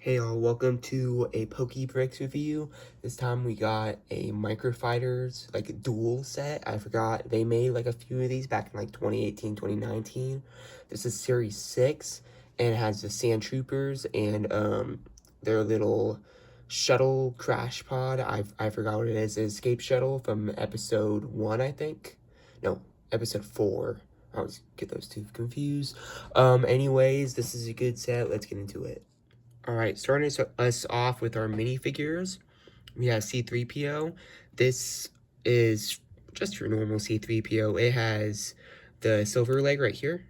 Hey all, welcome to a Pokebricks review. This time we got a Microfighters, like a dual set. I forgot, they made like a few of these back in like 2018, 2019. This is Series 6, and it has the Sand Troopers and their little shuttle crash pod. I forgot what it is, the escape shuttle from episode 1, I think. No, episode 4. I always get those two confused. Anyways, this is a good set. Let's get into it. Alright, starting us off with our minifigures, we have C-3PO. This is just your normal C-3PO. It has the silver leg right here,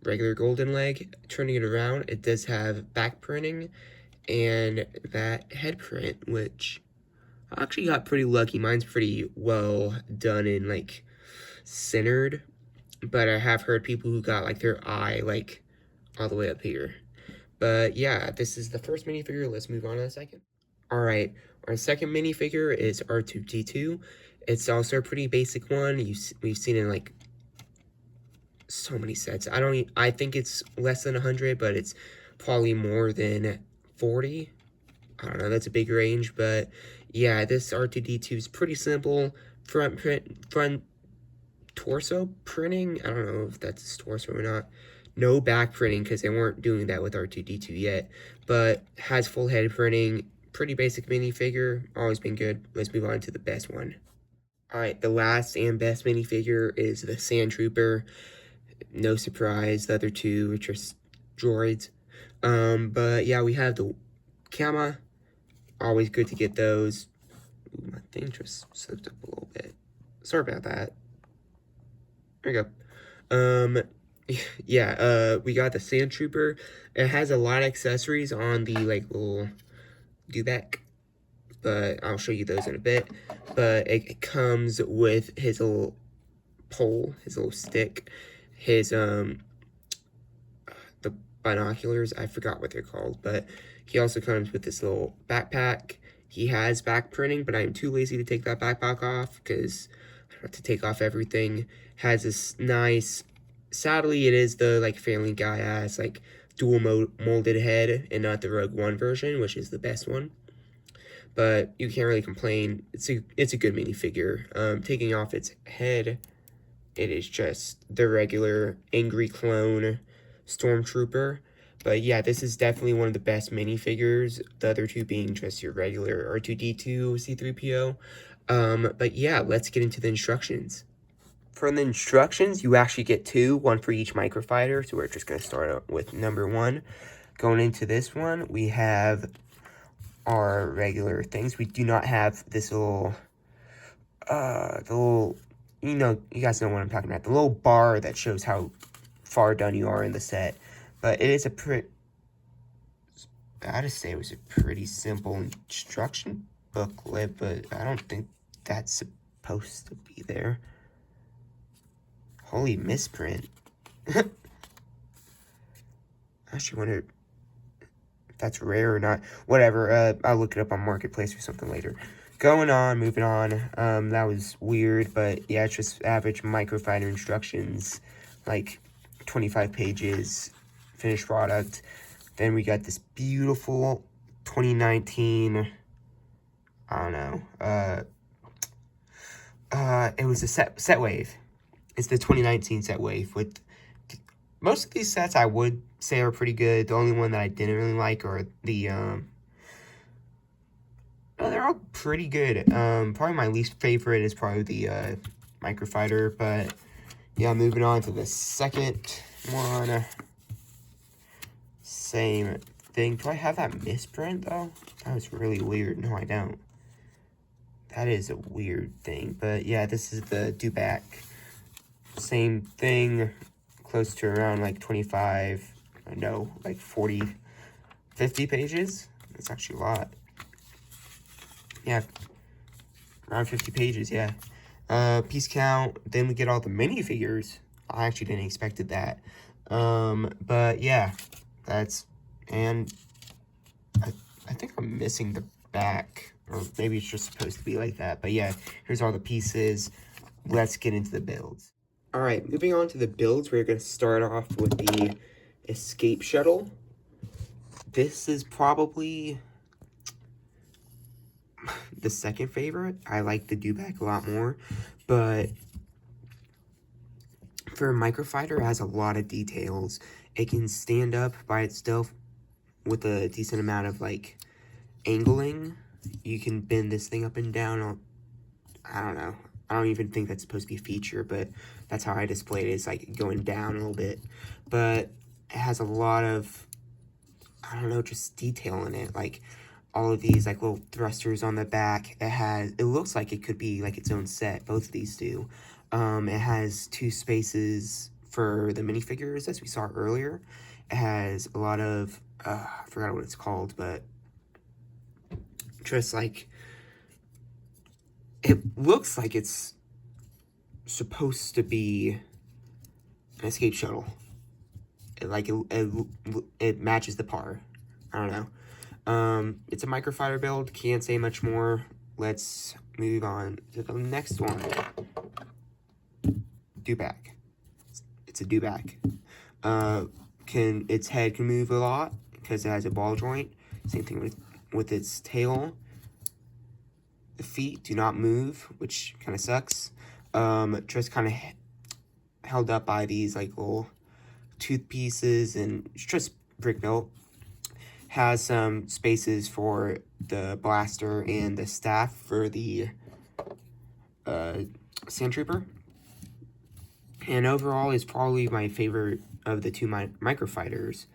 regular golden leg. Turning it around, it does have back printing and that head print, which I actually got pretty lucky. Mine's pretty well done and like centered, but I have heard people who got like their eye like all the way up here. But yeah, this is the first minifigure. Let's move on to the second. Alright, our second minifigure is R2-D2. It's also a pretty basic one. We've seen it in like so many sets. I think it's less than 100, but it's probably more than 40. I don't know, that's a big range, but yeah, this R2-D2 is pretty simple. Front torso printing. I don't know if that's his torso or not. No back printing because they weren't doing that with R2-D2 yet, but has full head printing. Pretty basic minifigure, always been good. Let's move on to the best one. Alright, the last and best minifigure is the Sand Trooper. No surprise, the other two are just droids. But yeah, we have the Kama. Always good to get those. Ooh, my thing just slipped up a little bit. Sorry about that. There we go. Yeah, we got the Sand Trooper. It has a lot of accessories on the, like, little Dewback, but I'll show you those in a bit. But it comes with his little pole, his little stick, his, the binoculars, I forgot what they're called, but he also comes with this little backpack. He has back printing, but I'm too lazy to take that backpack off, because I have to take off everything. Has this nice, sadly it is the like Family Guy ass like dual molded head and not the Rogue One version, which is the best one. But you can't really complain. It's a good minifigure. Taking off its head, it is just the regular angry clone stormtrooper. But yeah, this is definitely one of the best minifigures. The other two being just your regular R2-D2 C-3PO. But yeah, let's get into the instructions. For the instructions, you actually get two, one for each microfighter. So we're just going to start out with number 1. Going into this one, we have our regular things. We do not have this little, you guys know what I'm talking about. The little bar that shows how far done you are in the set. But it is I gotta say it was a pretty simple instruction booklet, but I don't think that's supposed to be there. Holy misprint. I actually wonder if that's rare or not. Whatever, I'll look it up on Marketplace or something later. Moving on. That was weird, but yeah, it's just average microfighter instructions, like 25 pages, finished product. Then we got this beautiful 2019, I don't know, it was a set wave. It's the 2019 set wave. With most of these sets I would say are pretty good. The only one that I didn't really like are the, no, they're all pretty good. Probably my least favorite is probably the, Microfighter, but yeah, moving on to the second one. Same thing. Do I have that misprint, though? That was really weird. No, I don't. That is a weird thing, but yeah, this is the Dewback. Same thing, close to around like 25, no, like 40, 50 pages. That's actually a lot. Yeah, around 50 pages, yeah. Piece count, then we get all the minifigures. I actually didn't expect that. But yeah, and I think I'm missing the back, or maybe it's just supposed to be like that. But yeah, here's all the pieces. Let's get into the builds. Alright, moving on to the builds, we're going to start off with the Escape Shuttle. this is probably the second favorite. I like the Dewback a lot more, but for a Microfighter, it has a lot of details. It can stand up by itself with a decent amount of, like, angling. You can bend this thing up and down. I don't know. I don't even think that's supposed to be a feature, but that's how I displayed it. It's, like, going down a little bit. But it has a lot of, I don't know, just detail in it. Like, all of these, like, little thrusters on the back. It looks like it could be, like, its own set. Both of these do. It has 2 spaces for the minifigures, as we saw earlier. It has a lot of, I forgot what it's called, but just, like, it looks like it's supposed to be an escape shuttle. It matches the par. I don't know. It's a Microfighter build. Can't say much more. Let's move on to the next one. Dewback. It's a Dewback. Its head can move a lot because it has a ball joint. Same thing with its tail. The feet do not move, which kind of sucks. Just kind of held up by these, like, little tooth pieces, and it's just brick built. Has some spaces for the blaster and the staff for the Sand Trooper. And overall is probably my favorite of the 2 Microfighters.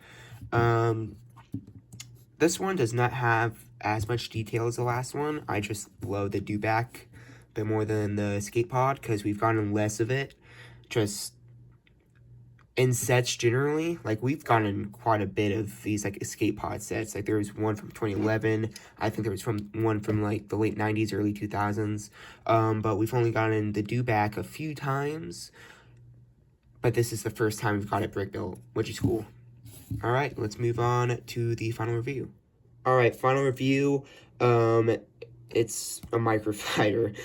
This one does not have as much detail as the last one. I just love the Dewback a bit more than the Escape Pod because we've gotten less of it. Just in sets generally, like, we've gotten quite a bit of these, like, Escape Pod sets. Like, there was one from 2011. I think there was one from, like, the late 90s, early 2000s. But we've only gotten the Dewback a few times. But this is the first time we've got it brick built, which is cool. Alright, let's move on to the final review. Alright, final review. It's a Microfighter.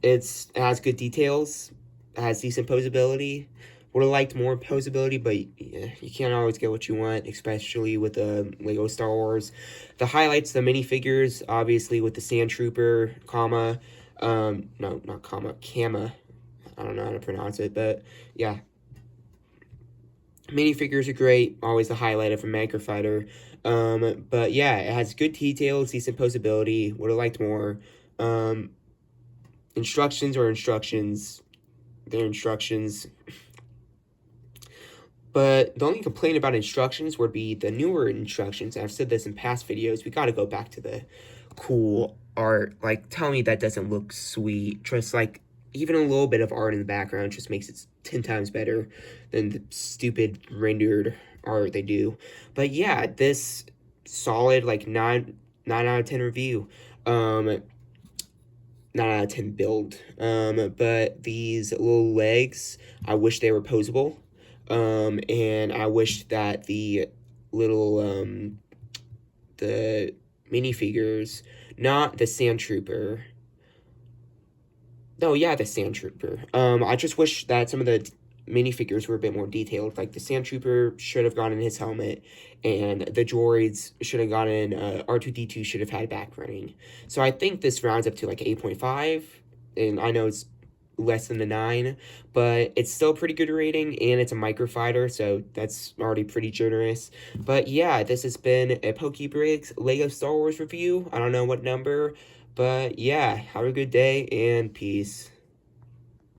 It has good details. It has decent posability. Would have liked more posability, but yeah, you can't always get what you want, especially with the Lego Star Wars. The highlights, the minifigures, obviously with the Sand Trooper, Kama. No, not Kama. I don't know how to pronounce it, but yeah. Minifigures are great, always the highlight of a Microfighter. But yeah, it has good details, decent posability, would have liked more. Instructions are instructions. They're instructions. But the only complaint about instructions would be the newer instructions. And I've said this in past videos, we gotta go back to the cool art. Like, tell me that doesn't look sweet. Just, like, even a little bit of art in the background just makes it 10 times better than the stupid rendered art they do. But yeah, this solid, like, 9 out of 10 review. 9 out of 10 build. But these little legs, I wish they were posable. And I wish that the little, the minifigures, not the Sand Trooper. No, yeah, the Sand Trooper. I just wish that some of the minifigures were a bit more detailed. Like, the Sand Trooper should have gotten his helmet, and the droids should have gotten, R2-D2 should have had back running. So I think this rounds up to, like, 8.5, and I know it's less than a 9, but it's still a pretty good rating, and it's a Microfighter, so that's already pretty generous. But yeah, this has been a PokeBricks Lego Star Wars review. I don't know what number, but yeah, have a good day, and peace.